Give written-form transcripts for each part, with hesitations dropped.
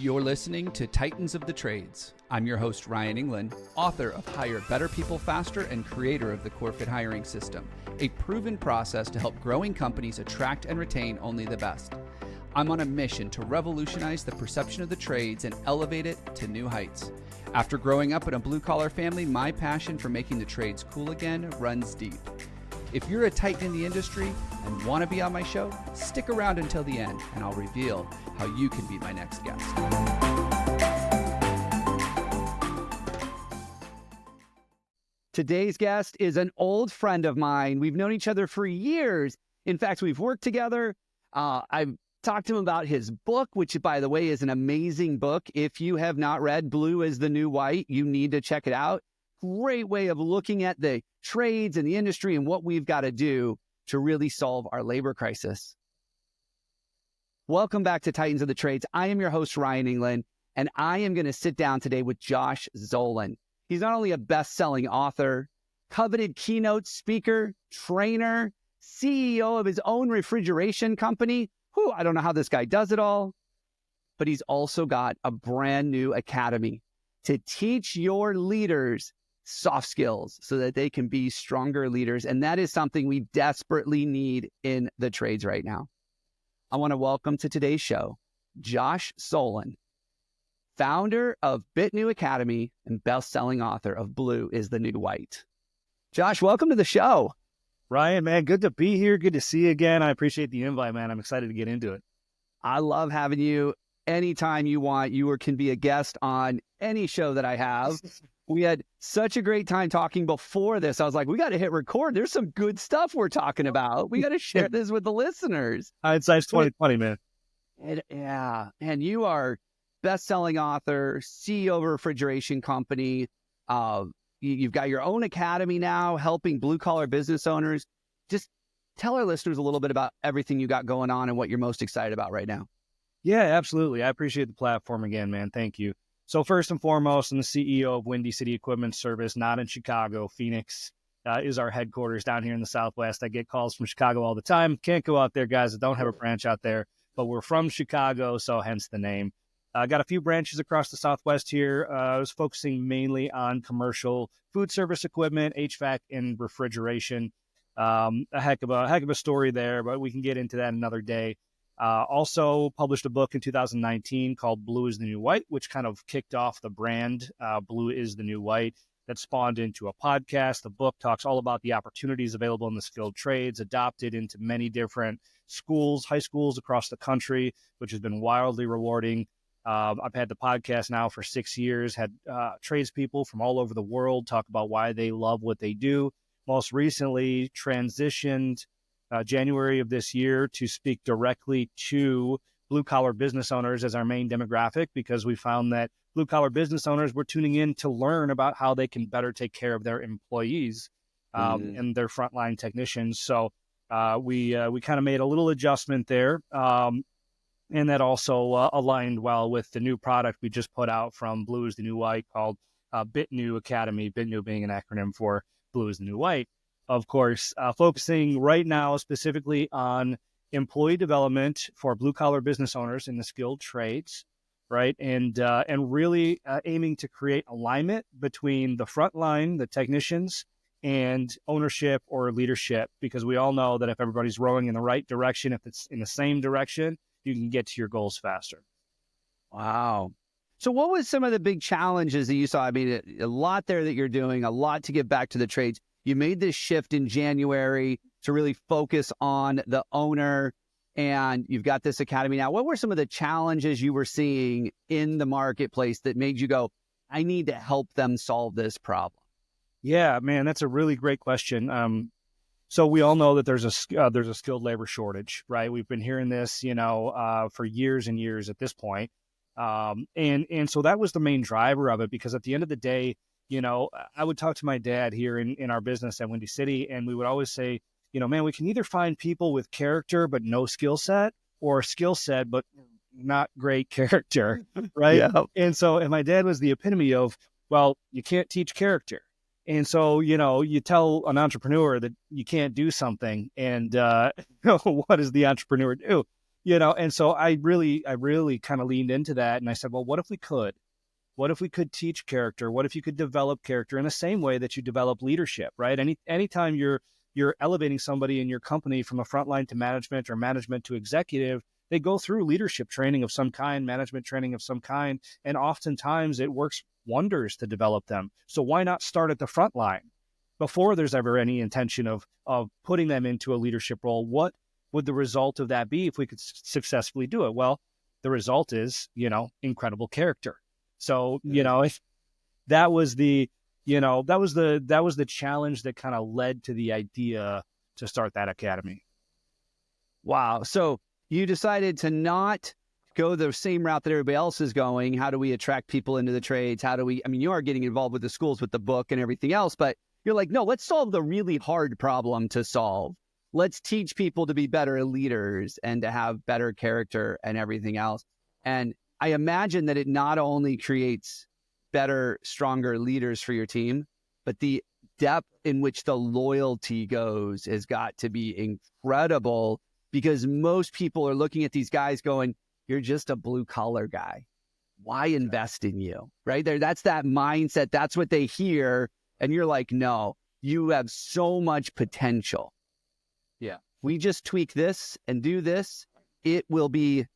You're listening to Titans of the Trades. I'm your host, Ryan England, author of Hire Better People Faster and creator of the CoreFit hiring system, a proven process to help growing companies attract and retain only the best. I'm on a mission to revolutionize the perception of the trades and elevate it to new heights. After growing up in a blue-collar family, my passion for making the trades cool again runs deep. If you're a Titan in the industry and want to be on my show, stick around until the end and I'll reveal how you can be my next guest. Today's guest is an old friend of mine. We've known each other for years. In fact, we've worked together. I've talked to him about his book, which, by the way, is an amazing book. If you have not read Blue is the New White, you need to check it out. Great way of looking at the trades and the industry and what we've got to do to really solve our labor crisis. Welcome back to Titans of the Trades. I am your host, Ryan England, and I am going to sit down today with Josh Zolin. He's not only a best-selling author, coveted keynote speaker, trainer, CEO of his own refrigeration company. I don't know how this guy does it all, but he's also got a brand new academy to teach your leaders soft skills so that they can be stronger leaders. And that is something we desperately need in the trades right now. I want to welcome to today's show, Josh Zolin, founder of BITNW Academy and best-selling author of Blue is the New White. Josh, welcome to the show. Ryan, man, good to be here. Good to see you again. I appreciate the invite, man. I'm excited to get into it. I love having you anytime you want. You can be a guest on any show that I have. We had such a great time talking before this. I was like, we got to hit record. There's some good stuff we're talking about. We got to share this with the listeners. Hindsight's 2020, man. And you are best-selling author, CEO of a refrigeration company. You've got your own academy now, helping blue-collar business owners. Just tell our listeners a little bit about everything you got going on and what you're most excited about right now. Yeah, absolutely. I appreciate the platform again, man. Thank you. So first and foremost, I'm the CEO of Windy City Equipment Service, not in Chicago. Phoenix is our headquarters down here in the Southwest. I get calls from Chicago all the time. Can't go out there, guys. I don't have a branch out there, but we're from Chicago, so hence the name. I got a few branches across the Southwest here. I was focusing mainly on commercial food service equipment, HVAC, and refrigeration. A heck of a story there, but we can get into that another day. Also published a book in 2019 called Blue is the New White, which kind of kicked off the brand, Blue is the New White, that spawned into a podcast. The book talks all about the opportunities available in the skilled trades, adopted into many different schools, high schools across the country, which has been wildly rewarding. I've had the podcast now for 6 years, had tradespeople from all over the world talk about why they love what they do. Most recently transitioned January of this year to speak directly to blue-collar business owners as our main demographic, because we found that blue-collar business owners were tuning in to learn about how they can better take care of their employees and their frontline technicians. So we kind of made a little adjustment there. And that also aligned well with the new product we just put out from Blue is the New White called BITNW Academy, BITNW being an acronym for Blue is the New White. Of course, focusing right now specifically on employee development for blue-collar business owners in the skilled trades, right? And really aiming to create alignment between the front line, the technicians, and ownership or leadership, because we all know that if everybody's rowing in the right direction, if it's in the same direction, you can get to your goals faster. Wow. So what was some of the big challenges that you saw? I mean, a lot there that you're doing, a lot to get back to the trades. You made this shift in January to really focus on the owner, and you've got this academy now. What were some of the challenges you were seeing in the marketplace that made you go, I need to help them solve this problem? Yeah, man, that's a really great question. So we all know that there's a skilled labor shortage, right? We've been hearing this, for years and years at this point. And so that was the main driver of it, because at the end of the day, I would talk to my dad here in our business at Windy City, and we would always say, man, we can either find people with character but no skill set, or skill set but not great character, right? Yeah. And my dad was the epitome of, well, you can't teach character. And so, you tell an entrepreneur that you can't do something, and what does the entrepreneur do? And so I really kind of leaned into that. And I said, well, what if we could? What if we could teach character? What if you could develop character in the same way that you develop leadership, right? Anytime you're elevating somebody in your company from a frontline to management or management to executive, they go through leadership training of some kind, management training of some kind, and oftentimes it works wonders to develop them. So why not start at the front line before there's ever any intention of putting them into a leadership role? What would the result of that be if we could successfully do it? Well, the result is, incredible character. So, if that was the challenge that kind of led to the idea to start that academy. Wow. So you decided to not go the same route that everybody else is going. How do we attract people into the trades? You are getting involved with the schools with the book and everything else, but you're like, no, let's solve the really hard problem to solve. Let's teach people to be better leaders and to have better character and everything else. And I imagine that it not only creates better, stronger leaders for your team, but the depth in which the loyalty goes has got to be incredible, because most people are looking at these guys going, you're just a blue collar guy. Why invest in you? Right there. That's that mindset. That's what they hear. And you're like, no, you have so much potential. Yeah. We just tweak this and do this, it will be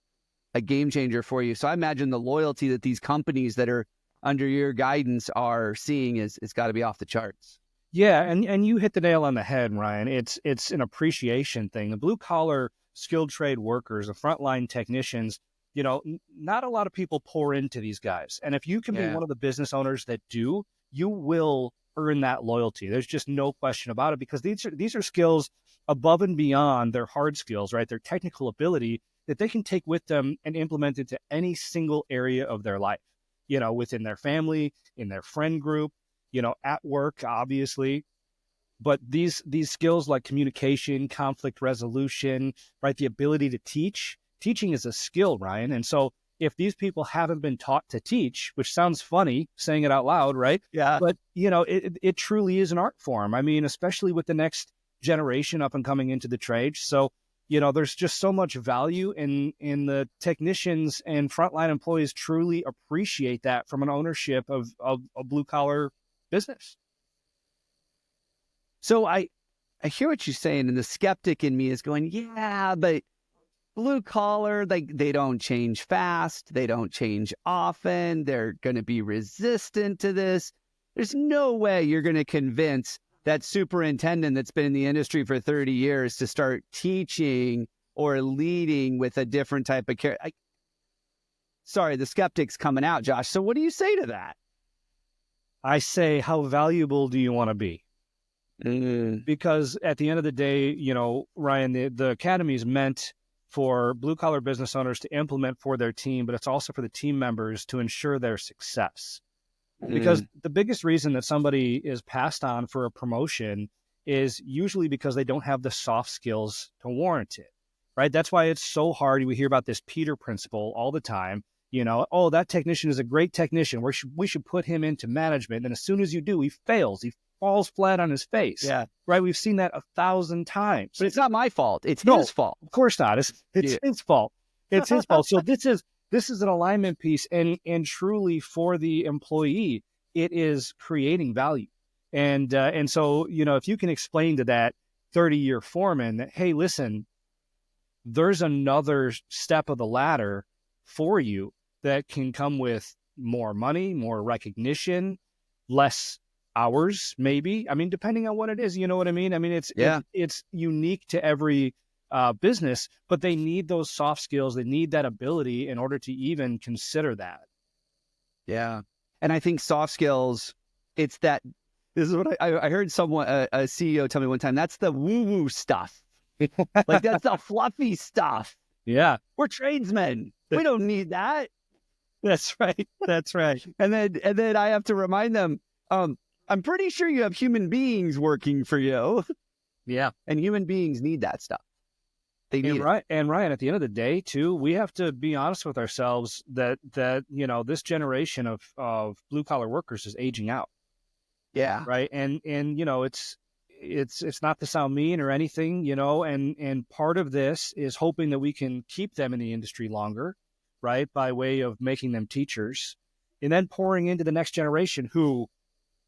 a game changer for you. So I imagine the loyalty that these companies that are under your guidance are seeing is got to be off the charts. Yeah, and you hit the nail on the head, Ryan. It's an appreciation thing. The blue collar skilled trade workers, the frontline technicians, not a lot of people pour into these guys. And if you can be one of the business owners that do, you will earn that loyalty. There's just no question about it, because these are skills above and beyond their hard skills, right? Their technical ability that they can take with them and implement into any single area of their life, within their family, in their friend group, at work, obviously. But these skills like communication, conflict resolution, right? The ability to teaching is a skill, Ryan. And so if these people haven't been taught to teach, which sounds funny saying it out loud, right? Yeah. But, it truly is an art form. Especially with the next generation up and coming into the trade. So, there's just so much value in the technicians, and frontline employees truly appreciate that from an ownership of a blue collar business. So I hear what you're saying, and the skeptic in me is going, yeah, but blue collar, they don't change fast. They don't change often. They're going to be resistant to this. There's no way you're going to convince that superintendent that's been in the industry for 30 years to start teaching or leading with a different type of care. Sorry, the skeptic's coming out, Josh. So what do you say to that? I say, how valuable do you want to be? Because at the end of the day, Ryan, the academy is meant for blue collar business owners to implement for their team, but it's also for the team members to ensure their success. Because the biggest reason that somebody is passed on for a promotion is usually because they don't have the soft skills to warrant it, right? That's why it's so hard. We hear about this Peter principle all the time. Oh, that technician is a great technician. We should put him into management. And as soon as you do, he fails. He falls flat on his face. Yeah. Right. We've seen that 1,000 times. But it's not my fault. It's his fault. Of course not. It's his fault. It's his fault. So this is an alignment piece, and truly for the employee, it is creating value. And so, if you can explain to that 30-year foreman that, hey, listen, there's another step of the ladder for you that can come with more money, more recognition, less hours, maybe. Depending on what it is, you know what I mean? It's unique to every business, but they need those soft skills. They need that ability in order to even consider that. Yeah. And I think soft skills, this is what I heard someone, a CEO tell me one time, that's the woo-woo stuff. Like that's the fluffy stuff. Yeah. We're tradesmen. We don't need that. That's right. That's right. And then I have to remind them, I'm pretty sure you have human beings working for you. Yeah. And human beings need that stuff. They need it. And Ryan, at the end of the day, too, we have to be honest with ourselves that this generation of blue collar workers is aging out. Yeah. Right. And it's not to sound mean or anything, and part of this is hoping that we can keep them in the industry longer, right? By way of making them teachers and then pouring into the next generation who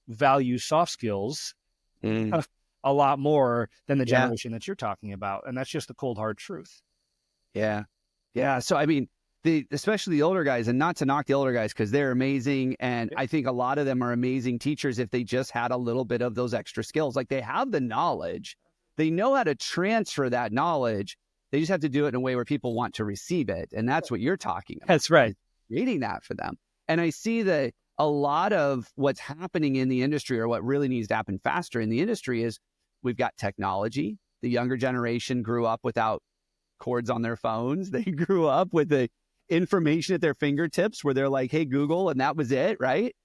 value soft skills a lot more than the generation that you're talking about. And that's just the cold, hard truth. Yeah. Yeah. So, I mean, especially the older guys, and not to knock the older guys because they're amazing. And I think a lot of them are amazing teachers if they just had a little bit of those extra skills. Like they have the knowledge, they know how to transfer that knowledge. They just have to do it in a way where people want to receive it. And that's what you're talking about. That's right. Creating that for them. And I see that a lot of what's happening in the industry, or what really needs to happen faster in the industry, is we've got technology. The younger generation grew up without cords on their phones. They grew up with the information at their fingertips where they're like, hey, Google, and that was it, right?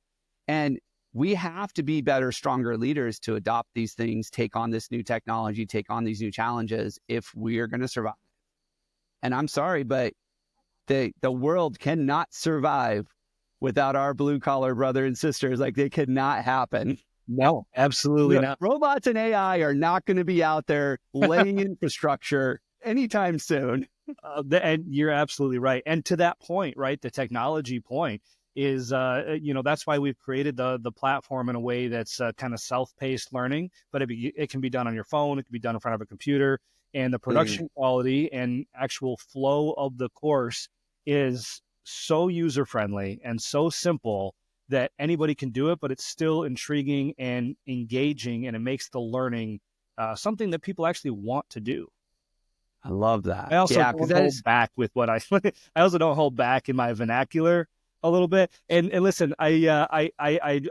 And we have to be better, stronger leaders to adopt these things, take on this new technology, take on these new challenges if we are going to survive. And I'm sorry, but the world cannot survive without our blue collar brother and sisters. Like, they could not happen. No, absolutely not. Robots and AI are not going to be out there laying infrastructure anytime soon. And you're absolutely right. And to that point, right, the technology point is, that's why we've created the platform in a way that's kind of self-paced learning, but it can be done on your phone. It can be done in front of a computer, and the production quality and actual flow of the course is so user-friendly and so simple that anybody can do it, but it's still intriguing and engaging, and it makes the learning something that people actually want to do. I love that. I also don't hold back with what I also don't hold back in my vernacular a little bit. And listen, I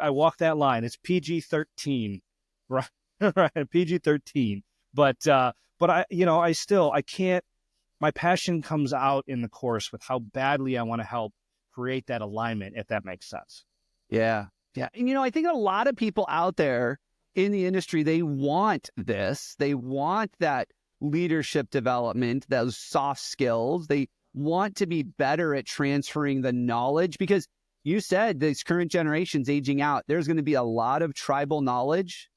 walk that line. It's PG-13, right? Right, PG-13. But I can't. My passion comes out in the course with how badly I want to help create that alignment, if that makes sense. Yeah. Yeah. And, I think a lot of people out there in the industry, they want this. They want that leadership development, those soft skills. They want to be better at transferring the knowledge, because you said this current generation's aging out. There's going to be a lot of tribal knowledge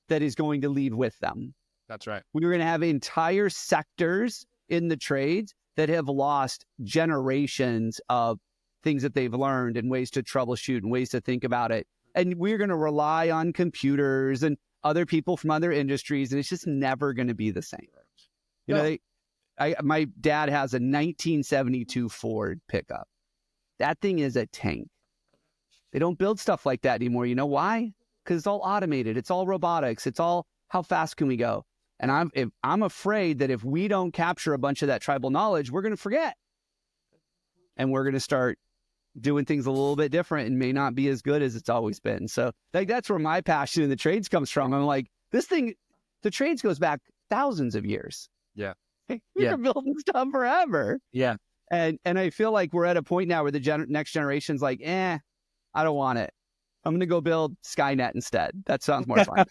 that is going to leave with them. That's right. We're going to have entire sectors in the trades that have lost generations of things that they've learned and ways to troubleshoot and ways to think about it. And we're going to rely on computers and other people from other industries, and it's just never going to be the same. My dad has a 1972 Ford pickup. That thing is a tank. They don't build stuff like that anymore. You know why? Because it's all automated. It's all robotics. It's all, how fast can we go? And I'm afraid that if we don't capture a bunch of that tribal knowledge, we're going to forget. And we're going to start doing things a little bit different and may not be as good as it's always been. So that's where my passion in the trades comes from. I'm like, the trades goes back thousands of years. Yeah. We're building stuff forever. Yeah. And I feel like we're at a point now where the next generation's like, I don't want it. I'm going to go build Skynet instead. That sounds more fun.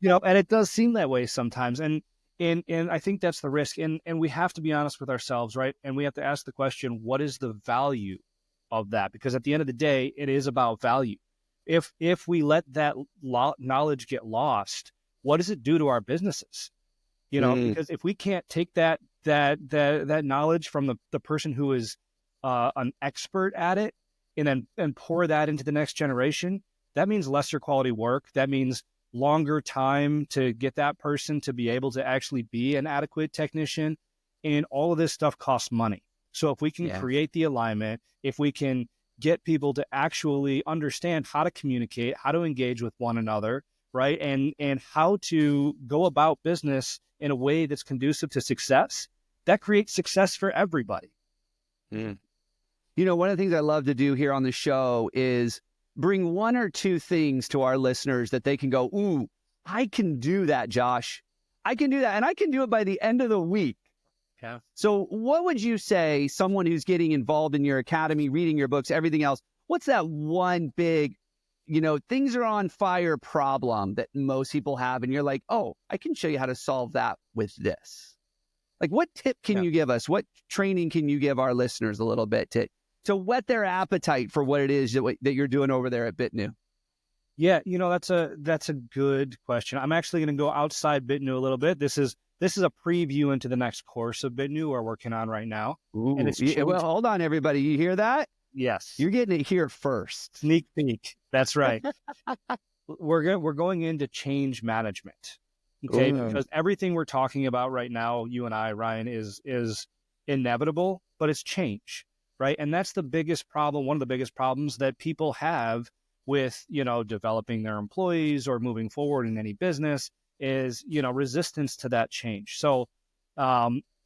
And it does seem that way sometimes. And I think that's the risk. And we have to be honest with ourselves, right? And we have to ask the question, what is the value of that? Because at the end of the day, it is about value. If we let that knowledge get lost, what does it do to our businesses? Because if we can't take that knowledge from the person who is an expert at it and pour that into the next generation, that means lesser quality work. That means longer time to get that person to be able to actually be an adequate technician. And all of this stuff costs money. So if we can create the alignment, if we can get people to actually understand how to communicate, how to engage with one another, right? And how to go about business in a way that's conducive to success, that creates success for everybody. One of the things I love to do here on the show is bring one or two things to our listeners that they can go, ooh, I can do that, Josh. I can do that. And I can do it by the end of the week. Yeah. So what would you say, someone who's getting involved in your academy, reading your books, everything else, what's that one big, things are on fire problem that most people have, and you're like, oh, I can show you how to solve that with this. Like, what tip can you give us? What training can you give our listeners a little bit to whet their appetite for what it is that you're doing over there at BITNW? Yeah, that's a good question. I'm actually going to go outside BITNW a little bit. This is a preview into the next course of BITNW we're working on right now, and Ooh, it's yeah, well, change. hold on, everybody. You hear that? Yes, You're getting it here first. sneak peek. That's right. We're going into change management, okay? Ooh, Because everything we're talking about right now, you and I, Ryan, is inevitable, but it's change, right? And that's the biggest problem. One of the biggest problems that people have with developing their employees or moving forward in any business is resistance to that change. So,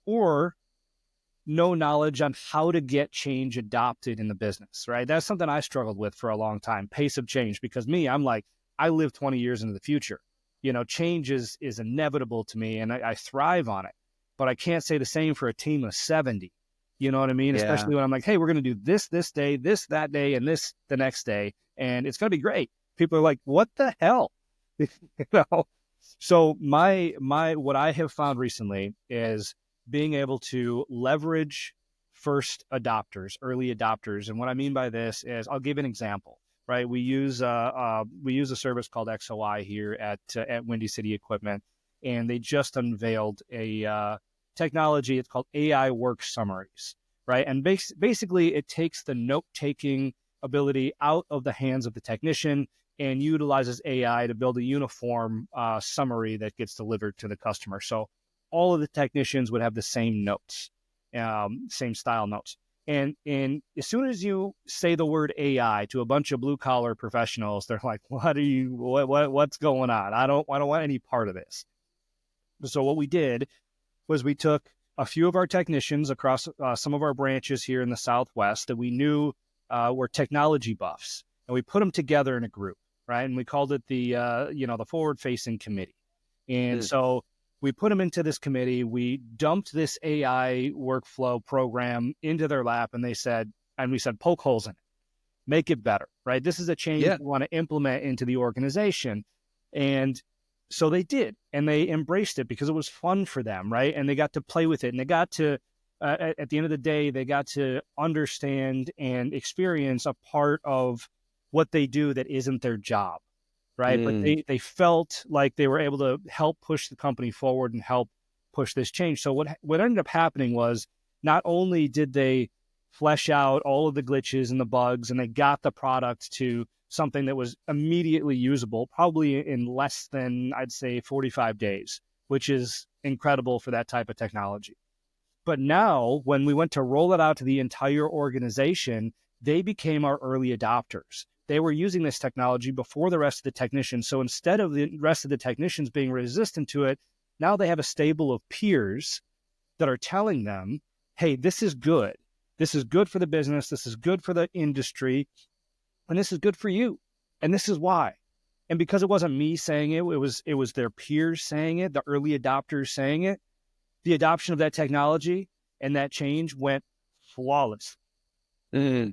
or no knowledge on how to get change adopted in the business, right? That's something I struggled with for a long time, pace of change, because I'm like, I live 20 years into the future. Change is inevitable to me, and I thrive on it. But I can't say the same for a team of 70. You know what I mean? yeah. Especially when I'm like, hey, we're going to do this day, this that day, and this the next day, and it's going to be great. People are like, what the hell? you know? So what I have found recently is being able to leverage first adopters, early adopters. And what I mean by this is, I'll give an example, right? We use a service called XOI here at Windy City Equipment, and they just unveiled a technology. It's called AI work summaries, right? And basically it takes the note-taking ability out of the hands of the technician and utilizes AI to build a uniform summary that gets delivered to the customer. So all of the technicians would have the same notes, same style notes. And as soon as you say the word AI to a bunch of blue collar professionals, they're like, what's going on? I don't want any part of this. So what we did was we took a few of our technicians across some of our branches here in the Southwest that we knew were technology buffs, and we put them together in a group, right? And we called it the forward facing committee. And so we put them into this committee. We dumped this AI workflow program into their lap, and we said, poke holes in it, make it better, right? This is a change we want to implement into the organization. And so they did, and they embraced it because it was fun for them, right? And they got to play with it, and they got to, at the end of the day, they got to understand and experience a part of what they do that isn't their job, right? But they felt like they were able to help push the company forward and help push this change. So what ended up happening was, not only did they flesh out all of the glitches and the bugs, and they got the product to something that was immediately usable, probably in less than, I'd say, 45 days, which is incredible for that type of technology. But now, when we went to roll it out to the entire organization, they became our early adopters. They were using this technology before the rest of the technicians. So instead of the rest of the technicians being resistant to it, now they have a stable of peers that are telling them, hey, this is good. This is good for the business. This is good for the industry. And this is good for you. And this is why. And because it wasn't me saying it, it was their peers saying it, the early adopters saying it, the adoption of that technology and that change went flawlessly.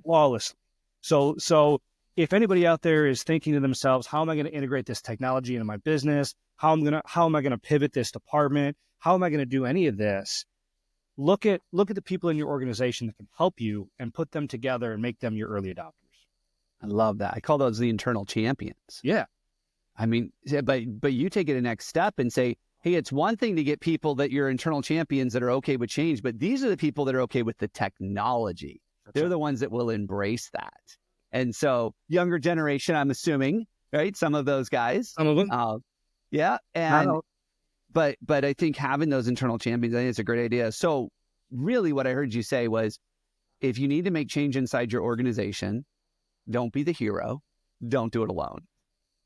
Flawlessly. So if anybody out there is thinking to themselves, how am I going to integrate this technology into my business? How am I going to pivot this department? How am I going to do any of this? Look at the people in your organization that can help you and put them together and make them your early adopters. I love that. I call those the internal champions. Yeah. I mean, but you take it a next step and say, hey, it's one thing to get people that you're internal champions that are okay with change, but these are the people that are okay with the technology. They're the ones that will embrace that. And so younger generation, I'm assuming, right? Some of those guys. Some of them. Yeah. And, but I think having those internal champions, I think it's a great idea. So really what I heard you say was, if you need to make change inside your organization, don't be the hero. Don't do it alone.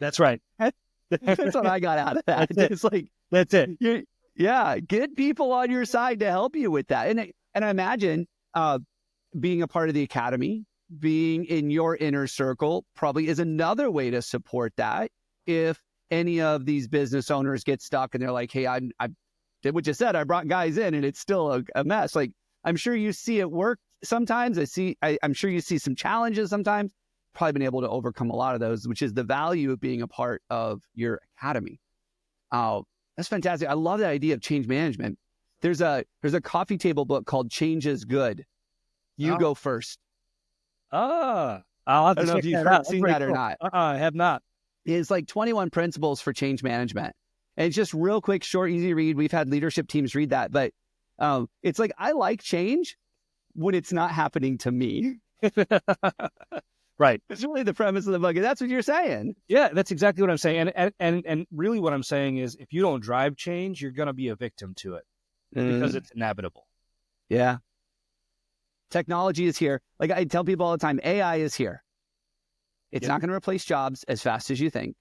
That's right. That's what I got out of that. It's like, that's it. Get people on your side to help you with that. And I imagine being a part of the academy, being in your inner circle probably is another way to support that. If any of these business owners get stuck and they're like, hey, I did what you said, I brought guys in and it's still a mess. Like, I'm sure you see it work sometimes. I'm sure you see some challenges sometimes. Probably been able to overcome a lot of those, which is the value of being a part of your academy. Oh, that's fantastic. I love that idea of change management. There's a coffee table book called Change is Good. You go first. I'll have to check that out. Seen that or not. I have not. is like 21 Principles for Change Management. And it's just real quick, short, easy read. We've had leadership teams read that, but it's like, I like change when it's not happening to me. Right. It's really the premise of the book. And that's what you're saying. Yeah, that's exactly what I'm saying. And really what I'm saying is if you don't drive change, you're going to be a victim to it because it's inevitable. Yeah. Technology is here. Like I tell people all the time, AI is here. It's not going to replace jobs as fast as you think.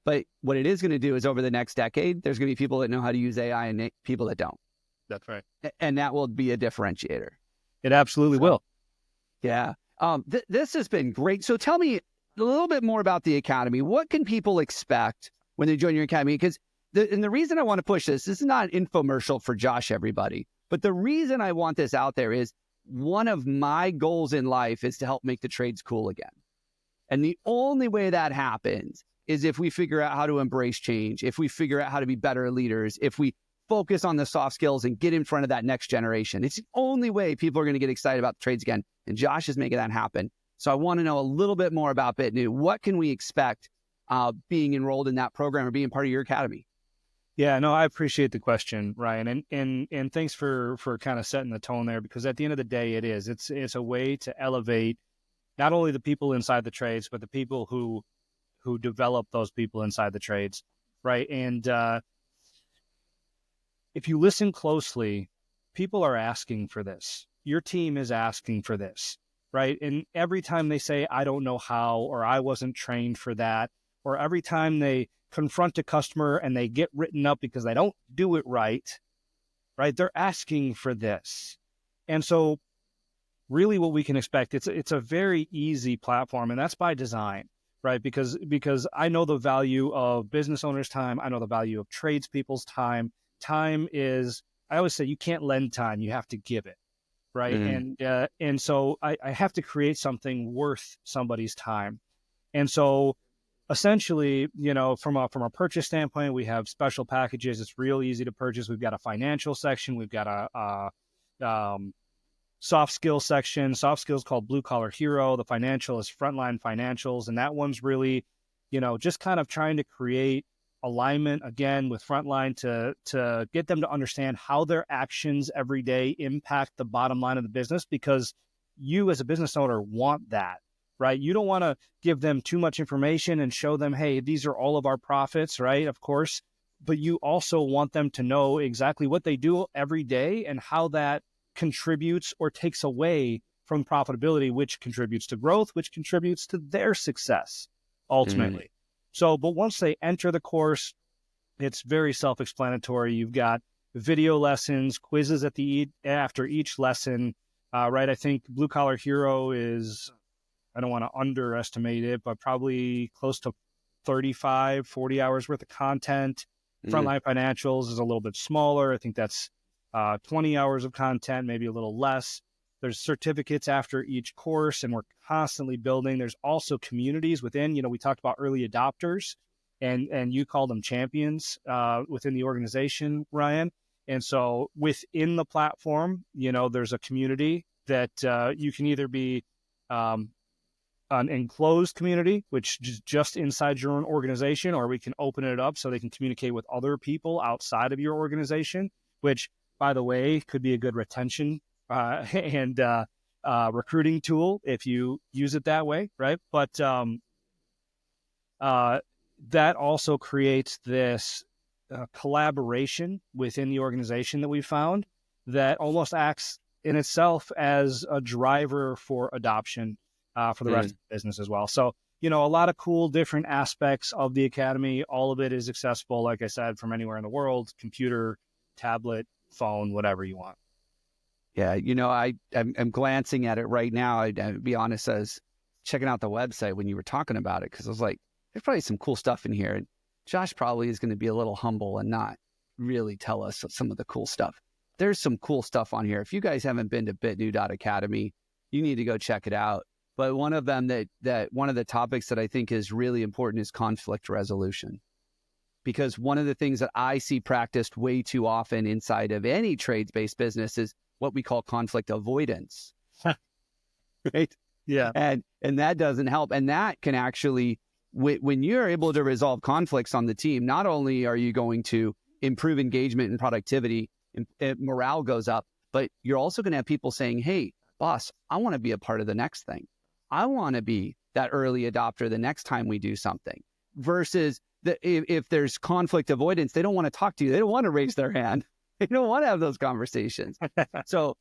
But what it is going to do is over the next decade, there's going to be people that know how to use AI and people that don't. That's right. And that will be a differentiator. It absolutely will. Yeah. This has been great. So tell me a little bit more about the Academy. What can people expect when they join your Academy? Because the reason I want to push this is not an infomercial for Josh, everybody. But the reason I want this out there is one of my goals in life is to help make the trades cool again. And the only way that happens is if we figure out how to embrace change, if we figure out how to be better leaders, if we focus on the soft skills and get in front of that next generation. It's the only way people are going to get excited about the trades again. And Josh is making that happen. So I want to know a little bit more about BITNW. What can we expect being enrolled in that program or being part of your academy? Yeah, no, I appreciate the question, Ryan, and thanks for kind of setting the tone there, because at the end of the day, it's a way to elevate not only the people inside the trades, but the people who develop those people inside the trades, right? And if you listen closely, people are asking for this. Your team is asking for this, right? And every time they say, I don't know how, or I wasn't trained for that, or every time they confront a customer and they get written up because they don't do it right, they're asking for this. And so really what we can expect, it's a very easy platform, and that's by design, right? Because I know the value of business owners' time. I know the value of tradespeople's time. Time is, I always say, you can't lend time, you have to give it, right? And so I have to create something worth somebody's time. And so essentially, from a purchase standpoint, we have special packages. It's real easy to purchase. We've got a financial section. We've got a soft skills section. Soft skills called Blue Collar Hero. The financial is Frontline Financials. And that one's really, just kind of trying to create alignment again with Frontline to get them to understand how their actions every day impact the bottom line of the business, because you as a business owner want that, right? You don't want to give them too much information and show them, hey, these are all of our profits, right? Of course, but you also want them to know exactly what they do every day and how that contributes or takes away from profitability, which contributes to growth, which contributes to their success ultimately. So, but once they enter the course, it's very self-explanatory. You've got video lessons, quizzes after each lesson, right? I think Blue Collar Hero is, I don't want to underestimate it, but probably close to 35, 40 hours worth of content. Frontline Financials is a little bit smaller. I think that's 20 hours of content, maybe a little less. There's certificates after each course, and we're constantly building. There's also communities within, we talked about early adopters, and you call them champions within the organization, Ryan. And so within the platform, there's a community that you can either be an enclosed community, which is just inside your own organization, or we can open it up so they can communicate with other people outside of your organization, which, by the way, could be a good retention and recruiting tool if you use it that way, right? But that also creates this collaboration within the organization that we found that almost acts in itself as a driver for adoption for the rest of the business as well. So, a lot of cool different aspects of the Academy. All of it is accessible, like I said, from anywhere in the world, computer, tablet, phone, whatever you want. Yeah, I'm glancing at it right now. I'd be honest, I was checking out the website when you were talking about it, because I was like, there's probably some cool stuff in here. And Josh probably is going to be a little humble and not really tell us some of the cool stuff. There's some cool stuff on here. If you guys haven't been to BITNW Academy, you need to go check it out. But one of them that one of the topics that I think is really important is conflict resolution. Because one of the things that I see practiced way too often inside of any trades-based business is what we call conflict avoidance, right? Yeah. And that doesn't help. And that can actually when you're able to resolve conflicts on the team, not only are you going to improve engagement and productivity, and morale goes up, but you're also going to have people saying, hey, boss, I want to be a part of the next thing. I want to be that early adopter the next time we do something. Versus if there's conflict avoidance, they don't want to talk to you. They don't want to raise their hand. They don't want to have those conversations. So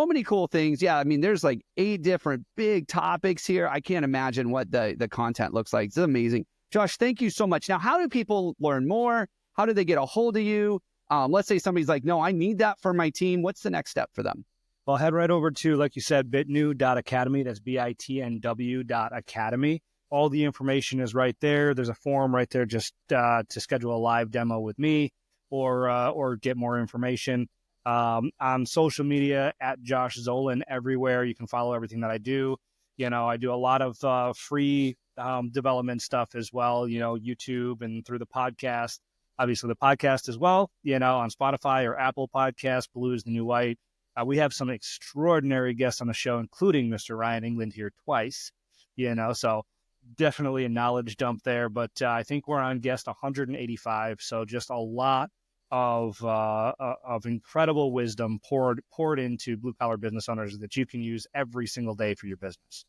many cool things. Yeah, I mean, there's like 8 different big topics here. I can't imagine what the content looks like. It's amazing. Josh, thank you so much. Now, how do people learn more? How do they get a hold of you? Let's say somebody's like, no, I need that for my team. What's the next step for them? Well, head right over to, like you said, BITNW.Academy. That's BITNW.Academy. All the information is right there. There's a form right there just to schedule a live demo with me or get more information. On social media at Josh Zolin everywhere. You can follow everything that I do. I do a lot of free development stuff as well, YouTube and through the podcast. Obviously the podcast as well, on Spotify or Apple Podcasts. Blue is the new white. We have some extraordinary guests on the show, including Mr. Ryan England here twice, so definitely a knowledge dump there. But I think we're on guest 185. So just a lot of incredible wisdom poured into blue collar business owners that you can use every single day for your business.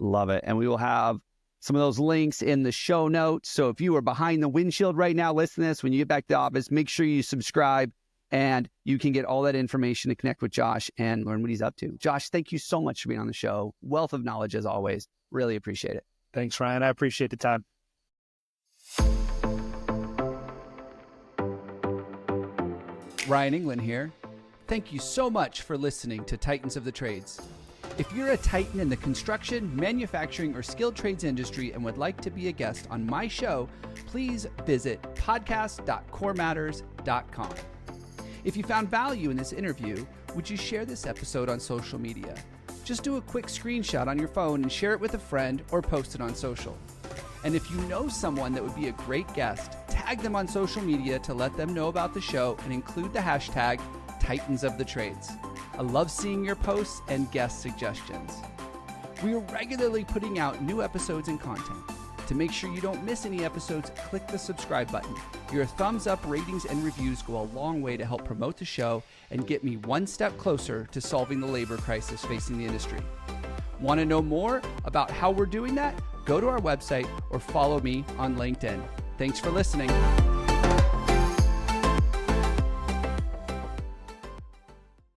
Love it. And we will have some of those links in the show notes. So if you are behind the windshield right now, listen to this, when you get back to the office, make sure you subscribe and you can get all that information to connect with Josh and learn what he's up to. Josh, thank you so much for being on the show. Wealth of knowledge as always. Really appreciate it. Thanks, Ryan. I appreciate the time. Ryan England here. Thank you so much for listening to Titans of the Trades. If you're a titan in the construction, manufacturing, or skilled trades industry and would like to be a guest on my show, please visit podcast.corematters.com. If you found value in this interview, would you share this episode on social media? Just do a quick screenshot on your phone and share it with a friend or post it on social. And if you know someone that would be a great guest, tag them on social media to let them know about the show and include the hashtag Titans of the Trades. I love seeing your posts and guest suggestions. We are regularly putting out new episodes and content. To make sure you don't miss any episodes, click the subscribe button. Your thumbs up, ratings, and reviews go a long way to help promote the show and get me one step closer to solving the labor crisis facing the industry. Want to know more about how we're doing that? Go to our website or follow me on LinkedIn. Thanks for listening.